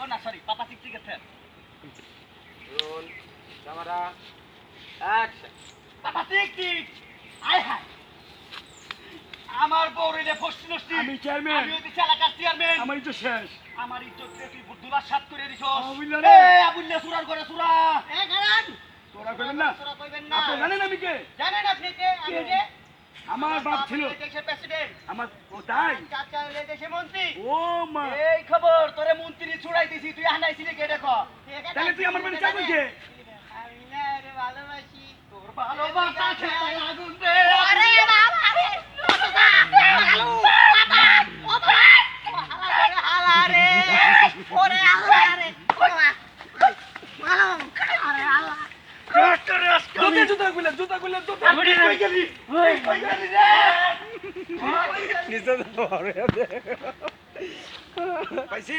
ও না সরি পাপা ঠিক ঠিক আছে রোল ক্যামেরা অ্যাকশন পাপা ঠিক ঠিক আয় হায় আমার বউরে ফসি নষ্টি আমি চেয়ারম্যান আমি হইতেছি এলাকার চেয়ারম্যান আমারই তো শেষ আমার ইজ্জত রে তুই বুদ্ধুলার সাথ করে দিছস আবুল্লা রে। এ আবুল্লা সুরার করে সুরা এ গারান তোরা কইবেন না সুরা কইবেন না আপনি জানেন আমি কে জানেন আপনি কে আমি কে আমার বাপ ছিল দেশের প্রেসিডেন্ট আমার ও তাই চাচা হইলে দেশের মন্ত্রী ও মা এই খবর তোরে মন্ত্রী ছুড়াই দিছি তুই আনাইছিলি কে দেখো তাহলে তুই আমার বাড়ি চাকরি কে আমি না রে ভালোবাসি তোর ভালোবাসা খেয়ে আগুন দে আরে বাবা রে আলু বাবা ও বাবা হালা রে ওরে হালা রে বাবা মালো আরে হালা জুতা গুলা কই গেলি কই গেলি রে নিচে তো পাইছি